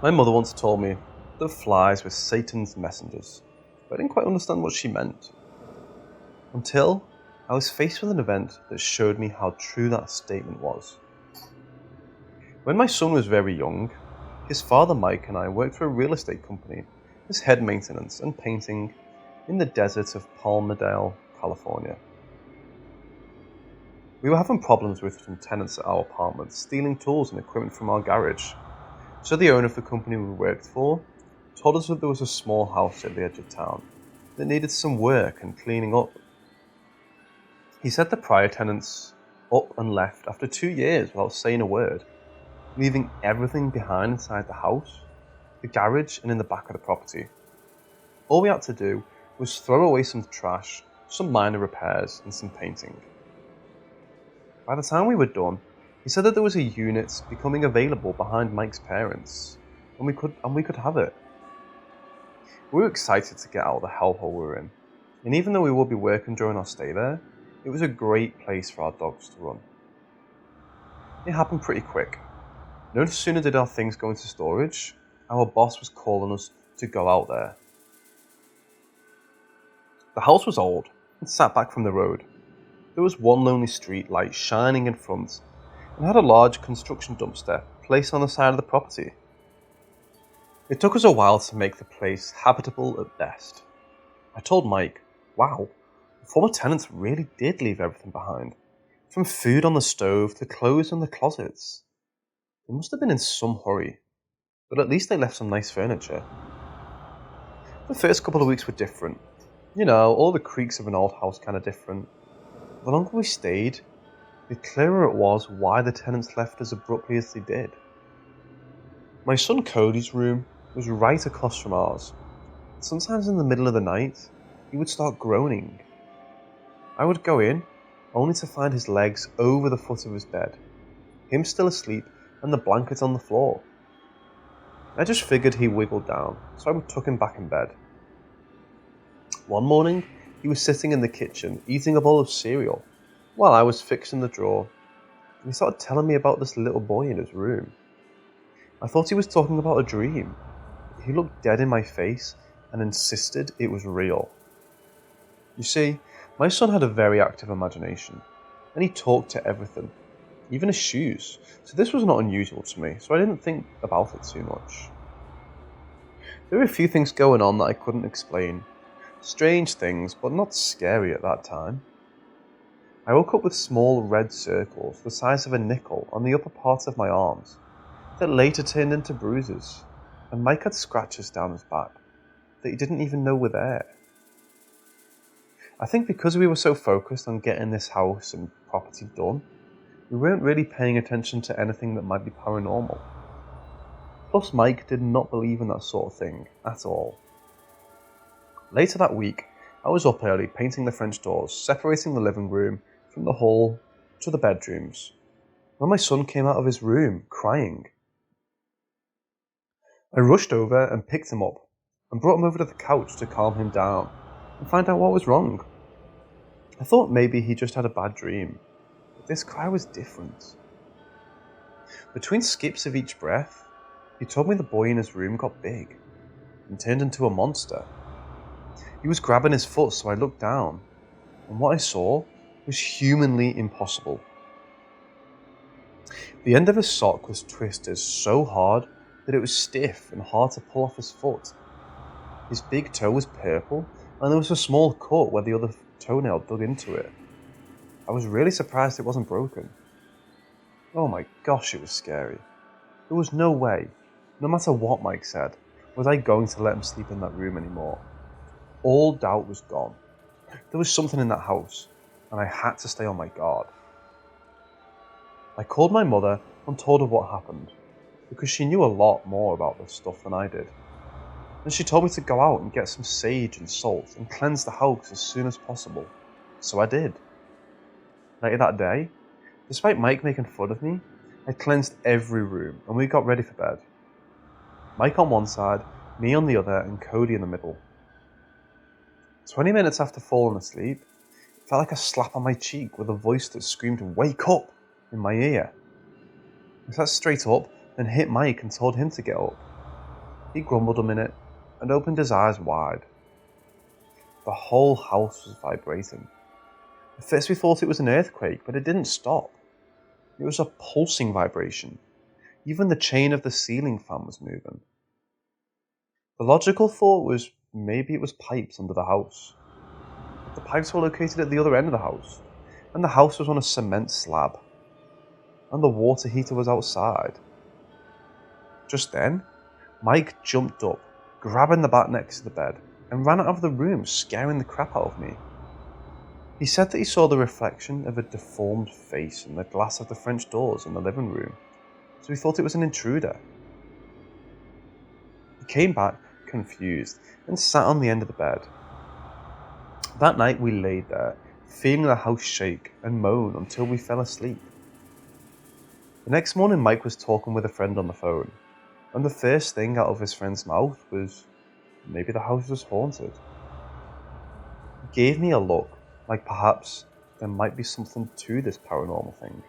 My mother once told me that flies were Satan's messengers, but I didn't quite understand what she meant. Until I was faced with an event that showed me how true that statement was. When my son was very young, his father Mike and I worked for a real estate company as head maintenance and painting in the desert of Palmdale, California. We were having problems with some tenants at our apartment stealing tools and equipment from our garage. So the owner of the company we worked for told us that there was a small house at the edge of town that needed some work and cleaning up. He said the prior tenants up and left after 2 years without saying a word, leaving everything behind inside the house, the garage and in the back of the property. All we had to do was throw away some trash, some minor repairs and some painting. By the time we were done, he said that there was a unit becoming available behind Mike's parents, and we could have it. We were excited to get out of the hellhole we were in, and even though we would be working during our stay there, it was a great place for our dogs to run. It happened pretty quick. No sooner did our things go into storage, our boss was calling us to go out there. The house was old and sat back from the road. There was one lonely street light shining in front and had a large construction dumpster placed on the side of the property. It took us a while to make the place habitable at best. I told Mike, wow, the former tenants really did leave everything behind, from food on the stove to clothes in the closets. They must have been in some hurry, but at least they left some nice furniture. The first couple of weeks were different. You know, all the creaks of an old house kind of different. The longer we stayed, the clearer it was why the tenants left as abruptly as they did. My son Cody's room was right across from ours. Sometimes in the middle of the night, he would start groaning. I would go in, only to find his legs over the foot of his bed, him still asleep and the blanket on the floor. I just figured he wiggled down, so I would tuck him back in bed. One morning, he was sitting in the kitchen eating a bowl of cereal while I was fixing the drawer, and he started telling me about this little boy in his room. I thought he was talking about a dream. He looked dead in my face and insisted it was real. You see, my son had a very active imagination, and he talked to everything, even his shoes, so this was not unusual to me, so I didn't think about it too much. There were a few things going on that I couldn't explain. Strange things, but not scary at that time. I woke up with small red circles the size of a nickel on the upper part of my arms that later turned into bruises, and Mike had scratches down his back that he didn't even know were there. I think because we were so focused on getting this house and property done, we weren't really paying attention to anything that might be paranormal. Plus, Mike did not believe in that sort of thing at all. Later that week, I was up early painting the French doors, separating the living room from the hall to the bedrooms, when my son came out of his room, crying. I rushed over and picked him up, and brought him over to the couch to calm him down, and find out what was wrong. I thought maybe he just had a bad dream, but this cry was different. Between skips of each breath, he told me the boy in his room got big, and turned into a monster. He was grabbing his foot, so I looked down, and what I saw was humanly impossible. The end of his sock was twisted so hard that it was stiff and hard to pull off his foot. His big toe was purple, and there was a small cut where the other toenail dug into it. I was really surprised it wasn't broken. Oh my gosh, it was scary. There was no way, no matter what Mike said, was I going to let him sleep in that room anymore. All doubt was gone. There was something in that house, and I had to stay on my guard. I called my mother and told her what happened, because she knew a lot more about this stuff than I did. And she told me to go out and get some sage and salt and cleanse the house as soon as possible. So I did. Later that day, despite Mike making fun of me, I cleansed every room and we got ready for bed. Mike on one side, me on the other, and Cody in the middle. 20 minutes after falling asleep, it felt like a slap on my cheek with a voice that screamed, "Wake up!" in my ear. I sat straight up and hit Mike and told him to get up. He grumbled a minute and opened his eyes wide. The whole house was vibrating. At first we thought it was an earthquake, but it didn't stop. It was a pulsing vibration. Even the chain of the ceiling fan was moving. The logical thought was maybe it was pipes under the house. But the pipes were located at the other end of the house, and the house was on a cement slab. And the water heater was outside. Just then, Mike jumped up, grabbing the bat next to the bed, and ran out of the room, scaring the crap out of me. He said that he saw the reflection of a deformed face in the glass of the French doors in the living room, so he thought it was an intruder. He came back, confused, and sat on the end of the bed. That night we laid there, feeling the house shake and moan until we fell asleep. The next morning Mike was talking with a friend on the phone, and the first thing out of his friend's mouth was, maybe the house was haunted. He gave me a look, like perhaps there might be something to this paranormal thing.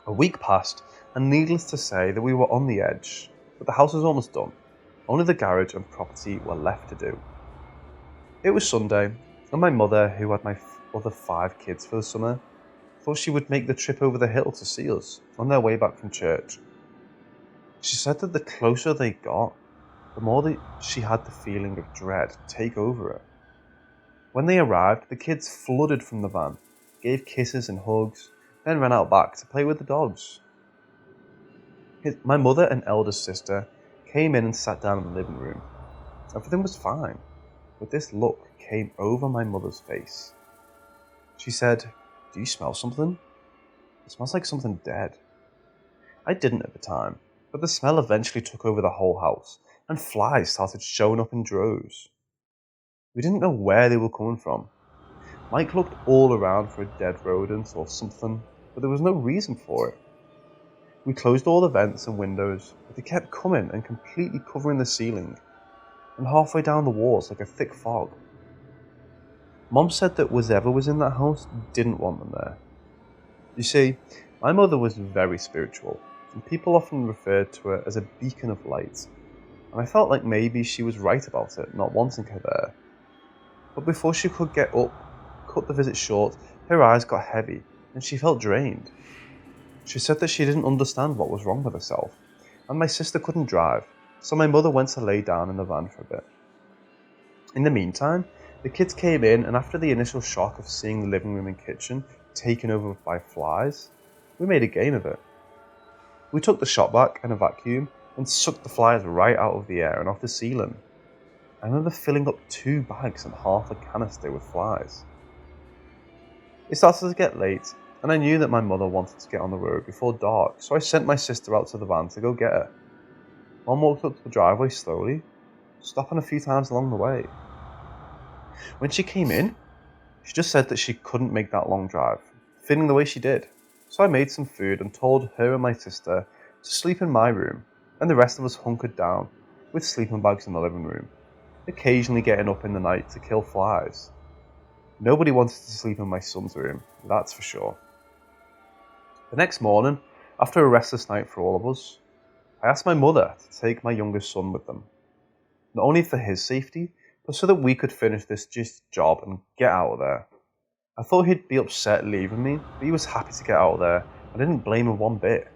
A week passed, and needless to say that we were on the edge, but the house was almost done. Only the garage and property were left to do. It was Sunday, and my mother, who had my other 5 kids for the summer, thought she would make the trip over the hill to see us on their way back from church. She said that the closer they got, the more that she had the feeling of dread take over her. When they arrived, the kids flooded from the van, gave kisses and hugs, then ran out back to play with the dogs. My mother and eldest sister came in and sat down in the living room. Everything was fine, but this look came over my mother's face. She said, "Do you smell something? It smells like something dead." I didn't at the time, but the smell eventually took over the whole house, and flies started showing up in droves. We didn't know where they were coming from. Mike looked all around for a dead rodent or something, but there was no reason for it. We closed all the vents and windows, but they kept coming and completely covering the ceiling, and halfway down the walls like a thick fog. Mom said that whatever was in that house didn't want them there. You see, my mother was very spiritual, and people often referred to her as a beacon of light, and I felt like maybe she was right about it, not wanting her there. But before she could get up, cut the visit short, her eyes got heavy, and she felt drained. She said that she didn't understand what was wrong with herself, and my sister couldn't drive, so my mother went to lay down in the van for a bit. In the meantime, the kids came in, and after the initial shock of seeing the living room and kitchen taken over by flies, we made a game of it. We took the shop vac and a vacuum and sucked the flies right out of the air and off the ceiling. I remember filling up 2 bags and half a canister with flies. It started to get late, and I knew that my mother wanted to get on the road before dark, so I sent my sister out to the van to go get her. Mom walked up to the driveway slowly, stopping a few times along the way. When she came in, she just said that she couldn't make that long drive, feeling the way she did. So I made some food and told her and my sister to sleep in my room, and the rest of us hunkered down with sleeping bags in the living room, occasionally getting up in the night to kill flies. Nobody wanted to sleep in my son's room, that's for sure. The next morning, after a restless night for all of us, I asked my mother to take my youngest son with them, not only for his safety, but so that we could finish this job and get out of there. I thought he'd be upset leaving me, but he was happy to get out of there. I didn't blame him one bit.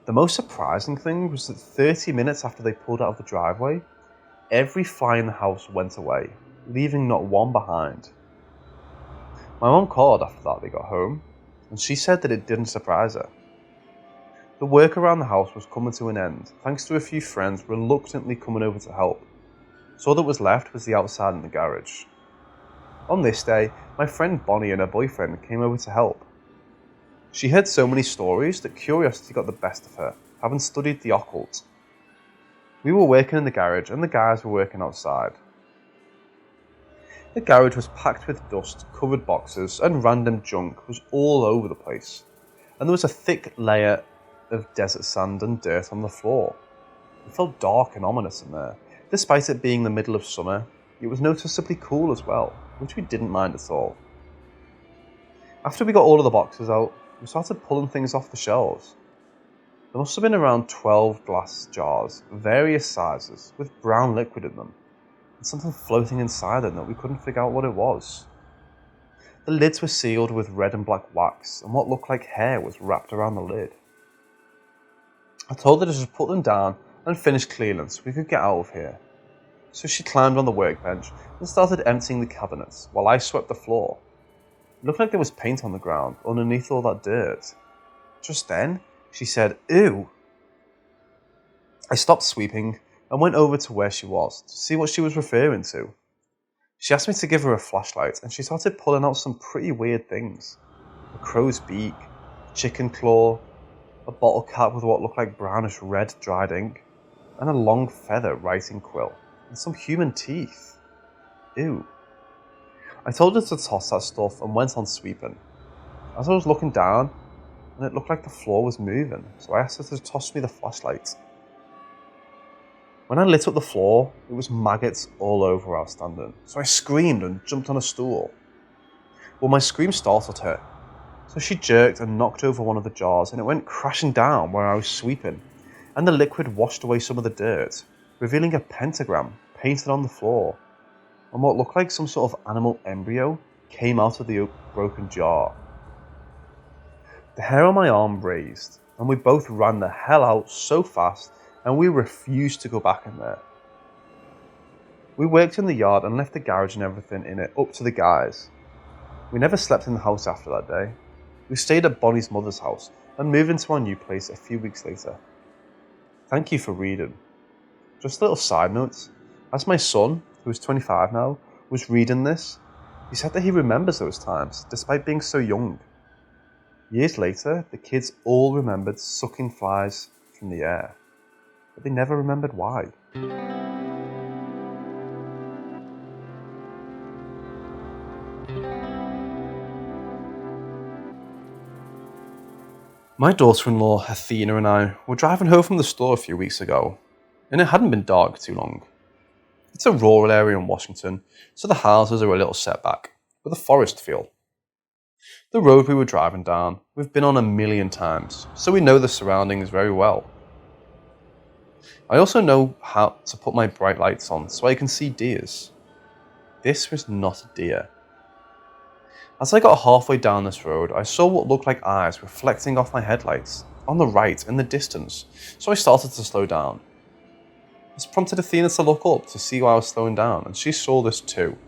The most surprising thing was that 30 minutes after they pulled out of the driveway, every fly in the house went away, leaving not one behind. My mom called after that they got home, and she said that it didn't surprise her. The work around the house was coming to an end, thanks to a few friends reluctantly coming over to help, so all that was left was the outside and the garage. On this day, my friend Bonnie and her boyfriend came over to help. She heard so many stories that curiosity got the best of her, having studied the occult. We were working in the garage and the guys were working outside. The garage was packed with dust, covered boxes, and random junk was all over the place, and there was a thick layer of desert sand and dirt on the floor. It felt dark and ominous in there. Despite it being the middle of summer, it was noticeably cool as well, which we didn't mind at all. After we got all of the boxes out, we started pulling things off the shelves. There must have been around 12 glass jars, various sizes, with brown liquid in them, and something floating inside them that we couldn't figure out what it was. The lids were sealed with red and black wax, and what looked like hair was wrapped around the lid. I told her to just put them down and finish cleaning so we could get out of here. So she climbed on the workbench and started emptying the cabinets while I swept the floor. It looked like there was paint on the ground underneath all that dirt. Just then, she said, "Ew." I stopped sweeping and went over to where she was to see what she was referring to. She asked me to give her a flashlight and she started pulling out some pretty weird things. A crow's beak, a chicken claw, a bottle cap with what looked like brownish red dried ink, and a long feather writing quill, and some human teeth. Ew. I told her to toss that stuff and went on sweeping. As I was looking down, and it looked like the floor was moving, so I asked her to toss me the flashlight. When I lit up the floor, it was maggots all over where I was standing, so I screamed and jumped on a stool. Well, my scream startled her, so she jerked and knocked over one of the jars and it went crashing down where I was sweeping, and the liquid washed away some of the dirt, revealing a pentagram painted on the floor, and what looked like some sort of animal embryo came out of the broken jar. The hair on my arm raised, and we both ran the hell out so fast, and we refused to go back in there. We worked in the yard and left the garage and everything in it up to the guys. We never slept in the house after that day. We stayed at Bonnie's mother's house and moved into our new place a few weeks later. Thank you for reading. Just a little side note, as my son, who is 25 now, was reading this, he said that he remembers those times, despite being so young. Years later, the kids all remembered sucking flies from the air, but they never remembered why. My daughter-in-law, Athena, and I were driving home from the store a few weeks ago, and it hadn't been dark too long. It's a rural area in Washington, so the houses are a little set back, with a forest feel. The road we were driving down, we've been on a million times, so we know the surroundings very well. I also know how to put my bright lights on so I can see deers. This was not a deer. As I got halfway down this road, I saw what looked like eyes reflecting off my headlights, on the right in the distance, so I started to slow down. This prompted Athena to look up to see why I was slowing down, and she saw this too.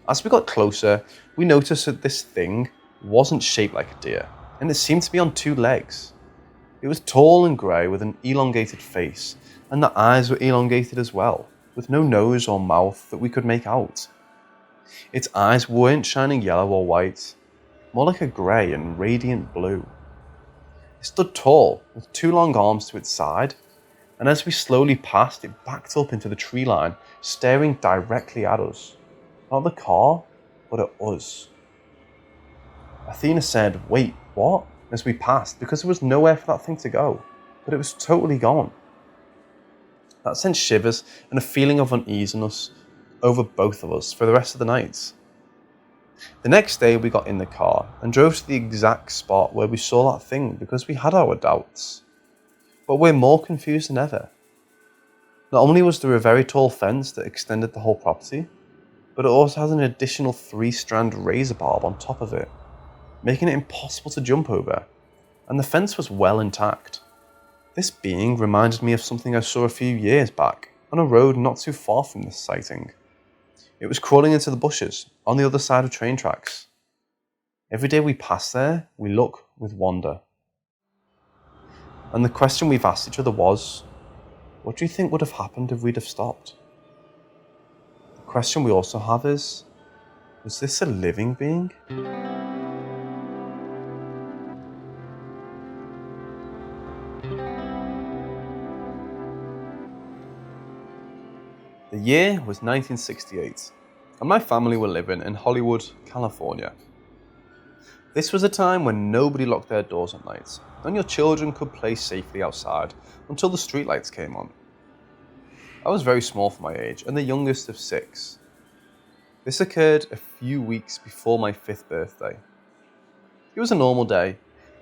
As we got closer, we noticed that this thing wasn't shaped like a deer, and it seemed to be on two legs. It was tall and grey with an elongated face, and the eyes were elongated as well, with no nose or mouth that we could make out. Its eyes weren't shining yellow or white, more like a grey and radiant blue. It stood tall, with two long arms to its side, and as we slowly passed, it backed up into the tree line, staring directly at us. Not the car, but at us. Athena said, "Wait, what?" as we passed, because there was nowhere for that thing to go, but it was totally gone. That sent shivers and a feeling of uneasiness over both of us for the rest of the night. The next day we got in the car and drove to the exact spot where we saw that thing because we had our doubts. But we're more confused than ever. Not only was there a very tall fence that extended the whole property, but it also has an additional 3-strand razor barb on top of it, making it impossible to jump over, and the fence was well intact. This being reminded me of something I saw a few years back on a road not too far from this sighting. It was crawling into the bushes on the other side of train tracks. Every day we pass there, we look with wonder. And the question we've asked each other was, what do you think would have happened if we'd have stopped? The question we also have is, was this a living being? The year was 1968, and my family were living in Hollywood, California. This was a time when nobody locked their doors at night, and your children could play safely outside until the streetlights came on. I was very small for my age, and the youngest of 6. This occurred a few weeks before my 5th birthday. It was a normal day,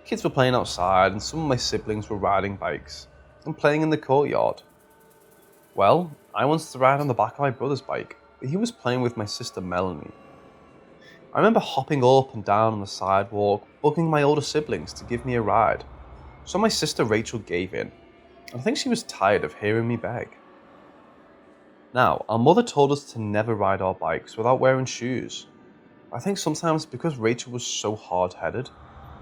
Kids were playing outside and some of my siblings were riding bikes and playing in the courtyard. Well, I wanted to ride on the back of my brother's bike, but he was playing with my sister Melanie. I remember hopping up and down on the sidewalk, bugging my older siblings to give me a ride. So my sister Rachel gave in. I think she was tired of hearing me beg. Now, our mother told us to never ride our bikes without wearing shoes. I think sometimes because Rachel was so hard-headed,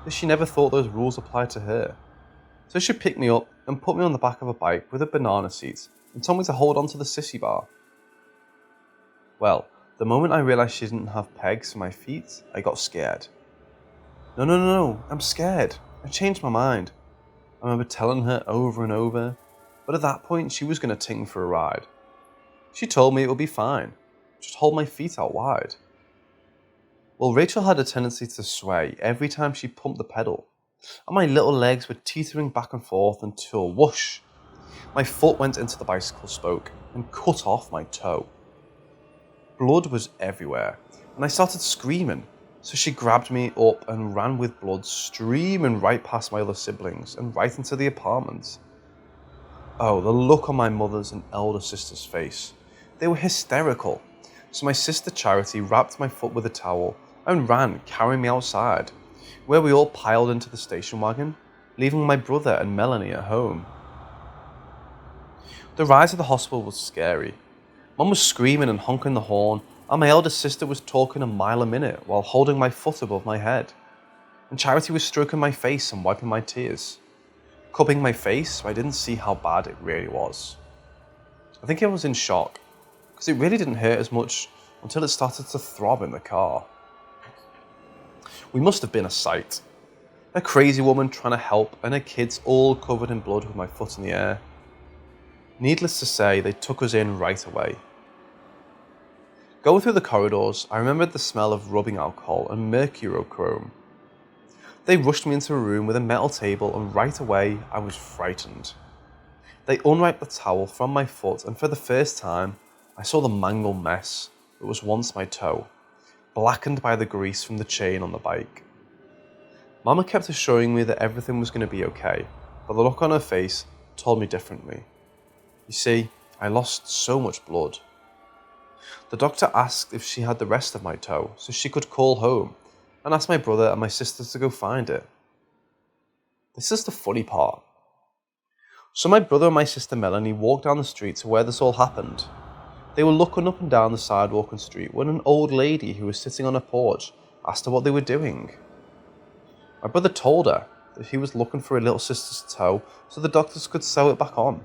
that she never thought those rules applied to her. So she picked me up and put me on the back of a bike with a banana seat and told me to hold on to the sissy bar. Well, the moment I realised she didn't have pegs for my feet, I got scared. No, I'm scared. I changed my mind. I remember telling her over and over, but at that point she was going to take me for a ride. She told me it would be fine, just hold my feet out wide. Well, Rachel had a tendency to sway every time she pumped the pedal, and my little legs were teetering back and forth until whoosh, my foot went into the bicycle spoke and cut off my toe. Blood was everywhere, and I started screaming, so she grabbed me up and ran with blood streaming right past my other siblings and right into the apartment. Oh, the look on my mother's and elder sister's face. They were hysterical, so my sister Charity wrapped my foot with a towel and ran, carrying me outside, where we all piled into the station wagon, leaving my brother and Melanie at home. The ride to the hospital was scary. Mum was screaming and honking the horn, and my elder sister was talking a mile a minute while holding my foot above my head. And Charity was stroking my face and wiping my tears, cupping my face so I didn't see how bad it really was. I think I was in shock, because it really didn't hurt as much until it started to throb in the car. We must have been a sight. A crazy woman trying to help and her kids all covered in blood with my foot in the air. Needless to say, they took us in right away. Going through the corridors, I remembered the smell of rubbing alcohol and mercurochrome. They rushed me into a room with a metal table and right away I was frightened. They unwrapped the towel from my foot and for the first time I saw the mangled mess that was once my toe, blackened by the grease from the chain on the bike. Mama kept assuring me that everything was going to be okay, but the look on her face told me differently. You see, I lost so much blood. The doctor asked if she had the rest of my toe so she could call home and asked my brother and my sister to go find it. This is the funny part. So my brother and my sister Melanie walked down the street to where this all happened. They were looking up and down the sidewalk and street when an old lady who was sitting on a porch asked her what they were doing. My brother told her that he was looking for a little sister's toe so the doctors could sew it back on.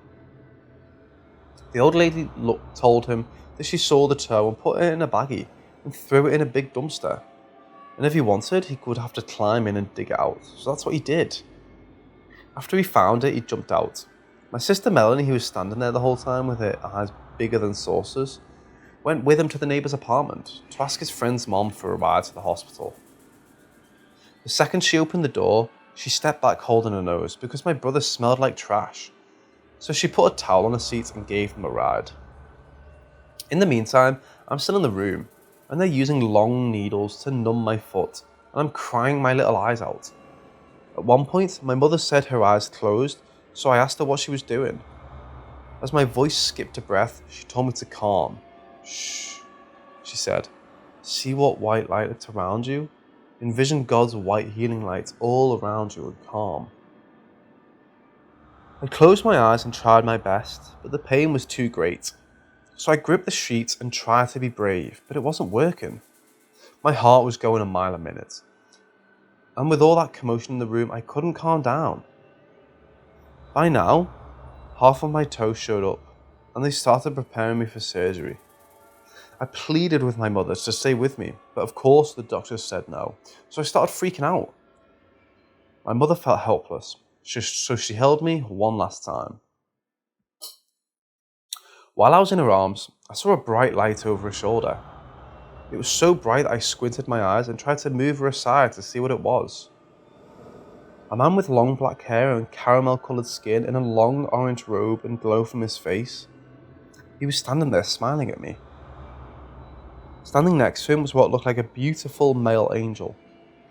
The old lady told him that she saw the toe and put it in a baggie and threw it in a big dumpster. And if he wanted, he would have to climb in and dig it out. So that's what he did. After he found it, he jumped out. My sister Melanie, who was standing there the whole time with her eyes bigger than saucers, went with him to the neighbour's apartment to ask his friend's mom for a ride to the hospital. The second she opened the door, she stepped back holding her nose because my brother smelled like trash. So she put a towel on the seat and gave him a ride. In the meantime, I'm still in the room, and they're using long needles to numb my foot, and I'm crying my little eyes out. At one point, my mother said her eyes closed, so I asked her what she was doing. As my voice skipped a breath, she told me to calm. Shh, she said. See what white light is around you? Envision God's white healing light all around you and calm. I closed my eyes and tried my best, but the pain was too great. So I gripped the sheet and tried to be brave, but it wasn't working. My heart was going a mile a minute. And with all that commotion in the room, I couldn't calm down. By now, half of my toe showed up, and they started preparing me for surgery. I pleaded with my mother to stay with me, but of course the doctors said no, so I started freaking out. My mother felt helpless, so she held me one last time. While I was in her arms, I saw a bright light over her shoulder. It was so bright that I squinted my eyes and tried to move her aside to see what it was. A man with long black hair and caramel-coloured skin in a long orange robe and glow from his face. He was standing there smiling at me. Standing next to him was what looked like a beautiful male angel,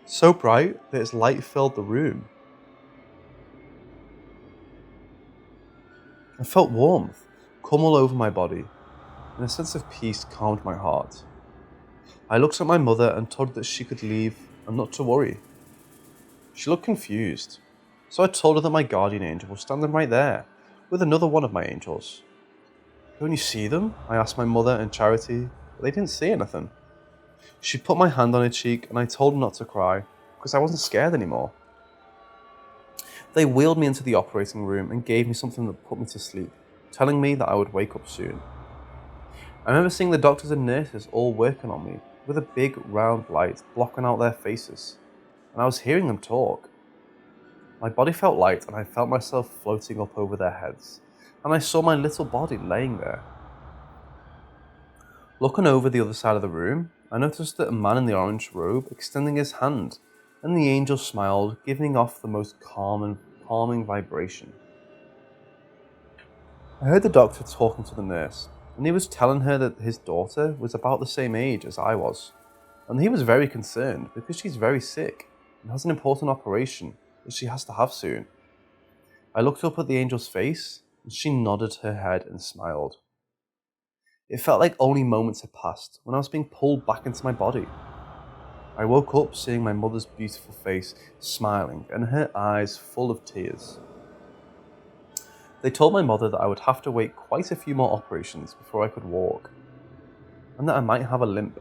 so bright that its light filled the room. I felt warmth come all over my body, and a sense of peace calmed my heart. I looked at my mother and told her that she could leave and not to worry. She looked confused, so I told her that my guardian angel was standing right there, with another one of my angels. "Don't you see them?" I asked my mother and Charity, but they didn't see anything. She put my hand on her cheek and I told her not to cry, because I wasn't scared anymore. They wheeled me into the operating room and gave me something that put me to sleep, telling me that I would wake up soon. I remember seeing the doctors and nurses all working on me, with a big round light blocking out their faces, and I was hearing them talk. My body felt light and I felt myself floating up over their heads, and I saw my little body laying there. Looking over the other side of the room, I noticed that a man in the orange robe extending his hand, and the angel smiled, giving off the most calming vibration. I heard the doctor talking to the nurse, and he was telling her that his daughter was about the same age as I was, and he was very concerned because she's very sick and has an important operation that she has to have soon. I looked up at the angel's face, and she nodded her head and smiled. It felt like only moments had passed when I was being pulled back into my body. I woke up seeing my mother's beautiful face smiling and her eyes full of tears. They told my mother that I would have to wait quite a few more operations before I could walk, and that I might have a limp.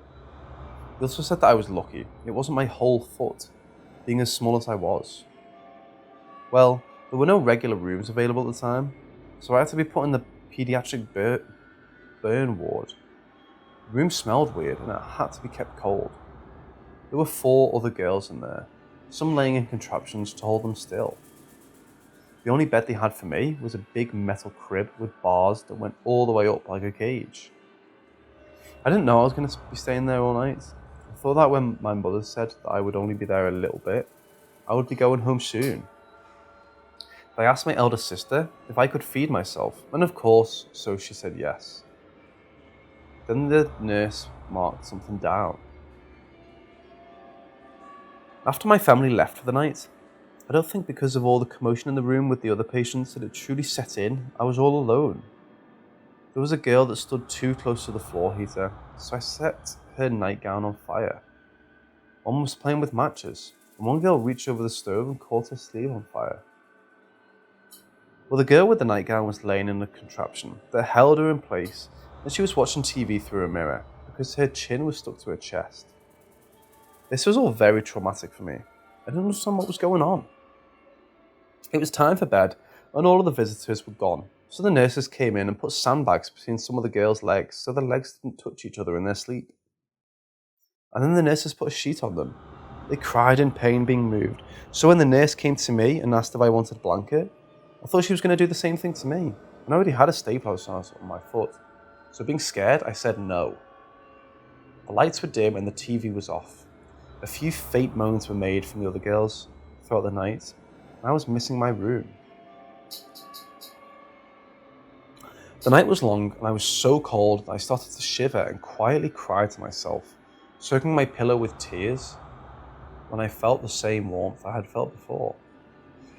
They also said that I was lucky it wasn't my whole foot, being as small as I was. Well, there were no regular rooms available at the time, so I had to be put in the pediatric burn ward. The room smelled weird and it had to be kept cold. There were 4 other girls in there, some laying in contraptions to hold them still. The only bed they had for me was a big metal crib with bars that went all the way up like a cage. I didn't know I was going to be staying there all night. I thought that when my mother said that I would only be there a little bit, I would be going home soon. I asked my elder sister if I could feed myself, and of course, so she said yes. Then the nurse marked something down. After my family left for the night, I don't think because of all the commotion in the room with the other patients that it truly set in, I was all alone. There was a girl that stood too close to the floor heater, so I set her nightgown on fire. One was playing with matches, and one girl reached over the stove and caught her sleeve on fire. Well, the girl with the nightgown was laying in a contraption that held her in place, and she was watching TV through a mirror because her chin was stuck to her chest. This was all very traumatic for me. I didn't understand what was going on. It was time for bed, and all of the visitors were gone, so the nurses came in and put sandbags between some of the girls' legs so their legs didn't touch each other in their sleep. And then the nurses put a sheet on them. They cried in pain being moved, so when the nurse came to me and asked if I wanted a blanket, I thought she was going to do the same thing to me, and I already had a stapler on my foot, so being scared, I said no. The lights were dim and the TV was off. A few faint moans were made from the other girls throughout the night, and I was missing my room. The night was long and I was so cold that I started to shiver and quietly cried to myself, soaking my pillow with tears when I felt the same warmth I had felt before.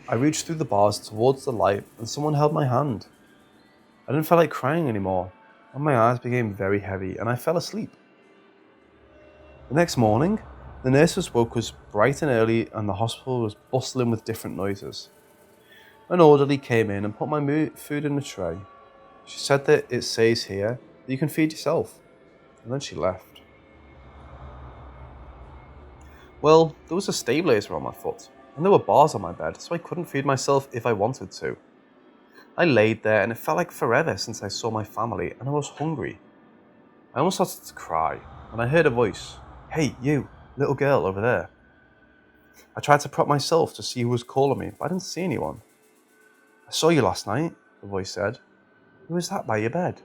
I reached through the bars towards the light and someone held my hand. I didn't feel like crying anymore, and my eyes became very heavy and I fell asleep. The next morning, the nurses woke us bright and early and the hospital was bustling with different noises. An orderly came in and put my food in a tray. She said that it says here that you can feed yourself, and then she left. Well, there was a stabilizer on my foot, and there were bars on my bed, so I couldn't feed myself if I wanted to. I laid there and it felt like forever since I saw my family, and I was hungry. I almost started to cry, and I heard a voice. "Hey, you, little girl over there." I tried to prop myself to see who was calling me, but I didn't see anyone. "I saw you last night," the voice said. "Who was that by your bed?"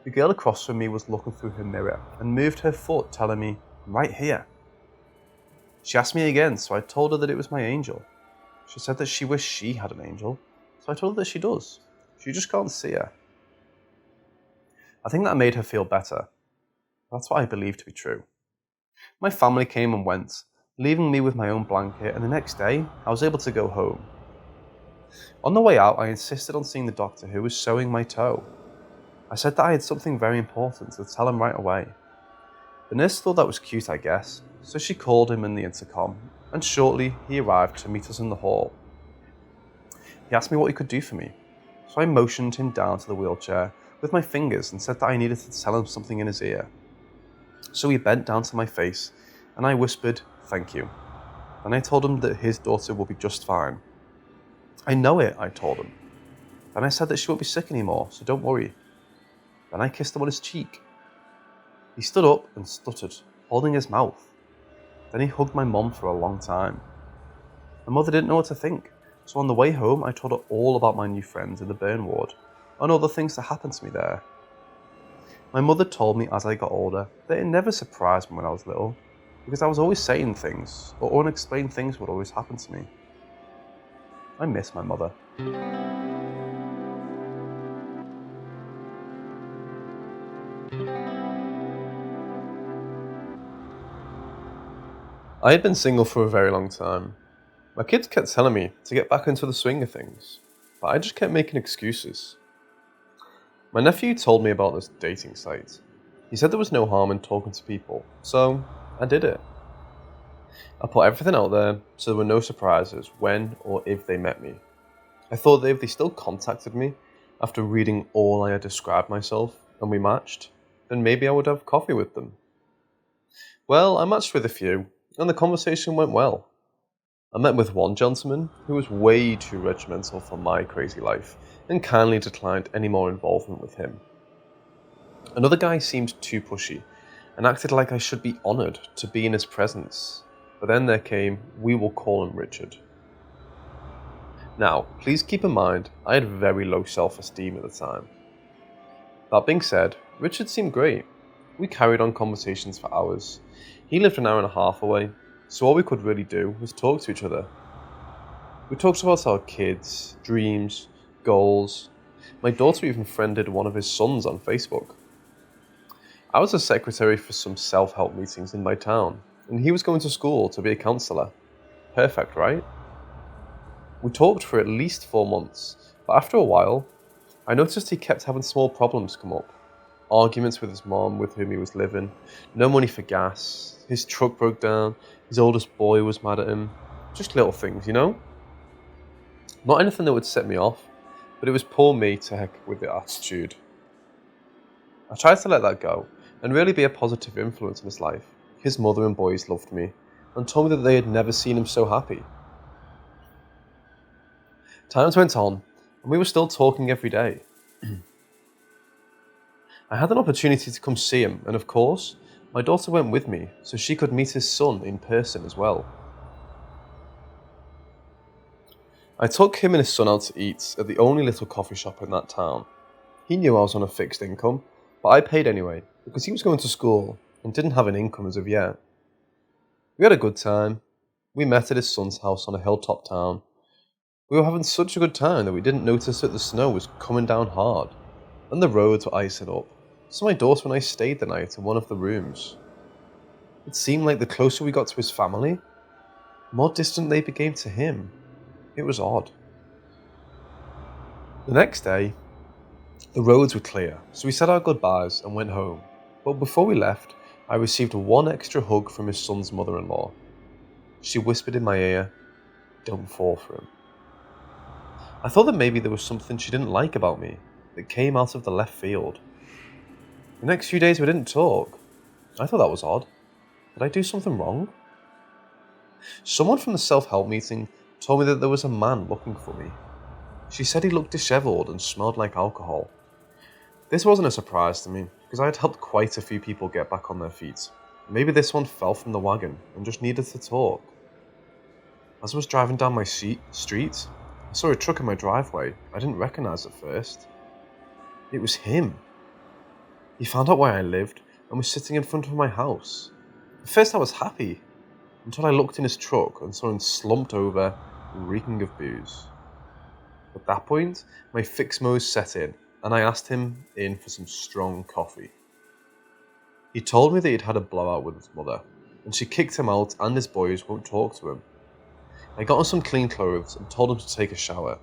The girl across from me was looking through her mirror and moved her foot, telling me, "I'm right here." She asked me again, so I told her that it was my angel. She said that she wished she had an angel, so I told her that she does. She just can't see her. I think that made her feel better. That's what I believe to be true. My family came and went, leaving me with my own blanket, and the next day, I was able to go home. On the way out, I insisted on seeing the doctor who was sewing my toe. I said that I had something very important to tell him right away. The nurse thought that was cute, I guess, so she called him in the intercom, and shortly he arrived to meet us in the hall. He asked me what he could do for me, so I motioned him down to the wheelchair with my fingers and said that I needed to tell him something in his ear. So he bent down to my face, and I whispered, "Thank you." Then I told him that his daughter will be just fine. "I know it," I told him. Then I said that she won't be sick anymore, so don't worry. Then I kissed him on his cheek. He stood up and stuttered, holding his mouth. Then he hugged my mum for a long time. My mother didn't know what to think, so on the way home I told her all about my new friends in the burn ward and all the things that happened to me there. My mother told me as I got older that it never surprised me when I was little, because I was always saying things, or unexplained things would always happen to me. I miss my mother. I had been single for a very long time. My kids kept telling me to get back into the swing of things, but I just kept making excuses. My nephew told me about this dating site. He said there was no harm in talking to people, so I did it. I put everything out there so there were no surprises when or if they met me. I thought that if they still contacted me after reading all I had described myself and we matched, then maybe I would have coffee with them. Well, I matched with a few, and the conversation went well. I met with one gentleman who was way too regimental for my crazy life and kindly declined any more involvement with him. Another guy seemed too pushy and acted like I should be honoured to be in his presence. But then there came, we will call him Richard. Now, please keep in mind, I had very low self-esteem at the time. That being said, Richard seemed great. We carried on conversations for hours. He lived an hour and a half away, so all we could really do was talk to each other. We talked about our kids, dreams, goals. My daughter even friended one of his sons on Facebook. I was a secretary for some self-help meetings in my town, and he was going to school to be a counsellor. Perfect, right? We talked for at least 4 months, but after a while, I noticed he kept having small problems come up. Arguments with his mom with whom he was living, no money for gas, his truck broke down, his oldest boy was mad at him. Just little things, you know? Not anything that would set me off, but it was poor me to heck with the attitude. I tried to let that go and really be a positive influence in his life. His mother and boys loved me and told me that they had never seen him so happy. Times went on, and we were still talking every day. I had an opportunity to come see him, and of course, my daughter went with me so she could meet his son in person as well. I took him and his son out to eat at the only little coffee shop in that town. He knew I was on a fixed income, but I paid anyway because he was going to school and didn't have an income as of yet. We had a good time. We met at his son's house on a hilltop town. We were having such a good time that we didn't notice that the snow was coming down hard and the roads were icing up, so my daughter and I stayed the night in one of the rooms. It seemed like the closer we got to his family, the more distant they became to him. It was odd. The next day, the roads were clear, so we said our goodbyes and went home. But before we left, I received one extra hug from his son's mother-in-law. She whispered in my ear, "Don't fall for him." I thought that maybe there was something she didn't like about me that came out of the left field. The next few days we didn't talk. I thought that was odd. Did I do something wrong? Someone from the self-help meeting told me that there was a man looking for me. She said he looked dishevelled and smelled like alcohol. This wasn't a surprise to me, because I had helped quite a few people get back on their feet. Maybe this one fell from the wagon and just needed to talk. As I was driving down my street, I saw a truck in my driveway I didn't recognise at first. It was him. He found out where I lived and was sitting in front of my house. At first I was happy, until I looked in his truck and saw him slumped over, reeking of booze. At that point, my fix mode set in, and I asked him in for some strong coffee. He told me that he'd had a blowout with his mother, and she kicked him out and his boys won't talk to him. I got him some clean clothes and told him to take a shower.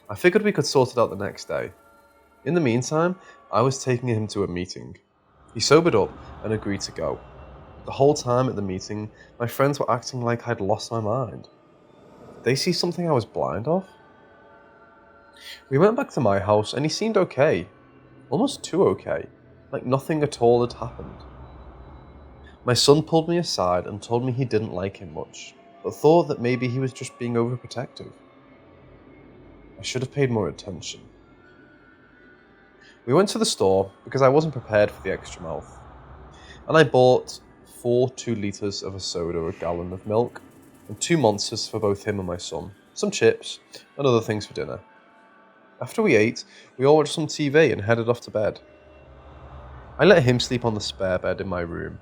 I figured we could sort it out the next day. In the meantime, I was taking him to a meeting. He sobered up and agreed to go. The whole time at the meeting, my friends were acting like I'd lost my mind. Did they see something I was blind of? We went back to my house and he seemed okay. Almost too okay. Like nothing at all had happened. My son pulled me aside and told me he didn't like him much, but thought that maybe he was just being overprotective. I should have paid more attention. We went to the store because I wasn't prepared for the extra mouth, and I bought 4 2 litres of a soda, a gallon of milk, and 2 monsters for both him and my son, some chips, and other things for dinner. After we ate, we all watched some TV and headed off to bed. I let him sleep on the spare bed in my room,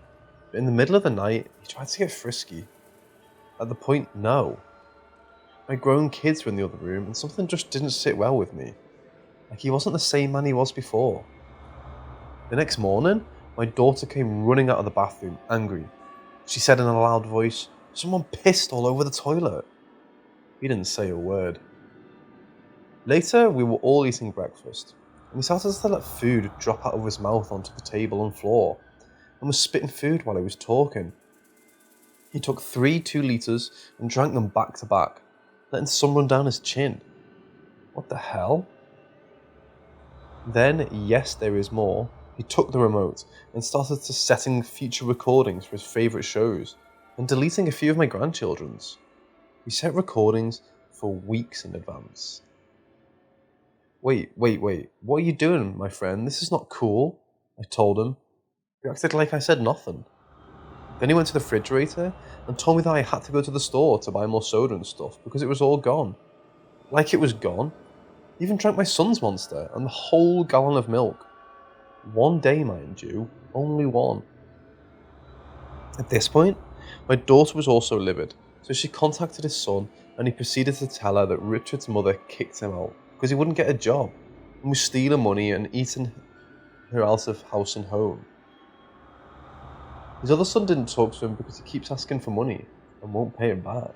but in the middle of the night, he tried to get frisky. At the point, no. My grown kids were in the other room, and something just didn't sit well with me. Like he wasn't the same man he was before. The next morning, my daughter came running out of the bathroom, angry. She said in a loud voice, "Someone pissed all over the toilet." He didn't say a word. Later, we were all eating breakfast, and he started to let food drop out of his mouth onto the table and floor, and was spitting food while he was talking. He took 3 2 litres and drank them back to back, letting some run down his chin. What the hell? Then, yes, there is more. He took the remote and started to setting future recordings for his favourite shows and deleting a few of my grandchildren's. He set recordings for weeks in advance. Wait, what are you doing, my friend? This is not cool, I told him. He acted like I said nothing. Then he went to the refrigerator and told me that I had to go to the store to buy more soda and stuff because it was all gone. Like it was gone. He even drank my son's monster and the whole gallon of milk. One day, mind you, only one. At this point, my daughter was also livid, so she contacted his son and he proceeded to tell her that Richard's mother kicked him out because he wouldn't get a job and was stealing money and eating her out of house and home. His other son didn't talk to him because he keeps asking for money and won't pay him back.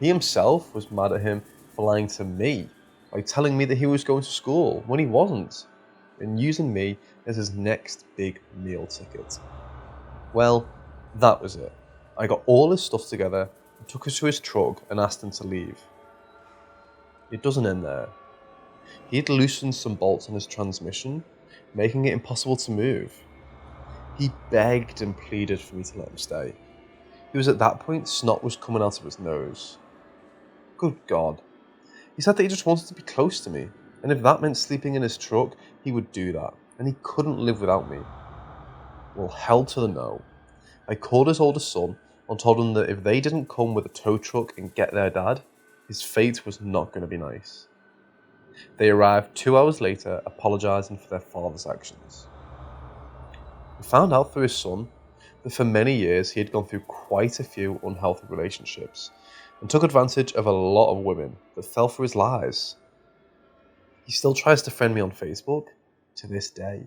He himself was mad at him for lying to me by telling me that he was going to school when he wasn't, and using me as his next big meal ticket. Well, that was it. I got all his stuff together and took it to his truck and asked him to leave. It doesn't end there. He had loosened some bolts on his transmission, making it impossible to move. He begged and pleaded for me to let him stay. He was at that point, snot was coming out of his nose. Good God. He said that he just wanted to be close to me, and if that meant sleeping in his truck, he would do that, and he couldn't live without me. Well, hell to the no. I called his older son and told him that if they didn't come with a tow truck and get their dad, his fate was not going to be nice. They arrived 2 hours later, apologising for their father's actions. We found out through his son that for many years he had gone through quite a few unhealthy relationships and took advantage of a lot of women that fell for his lies. He still tries to friend me on Facebook to this day.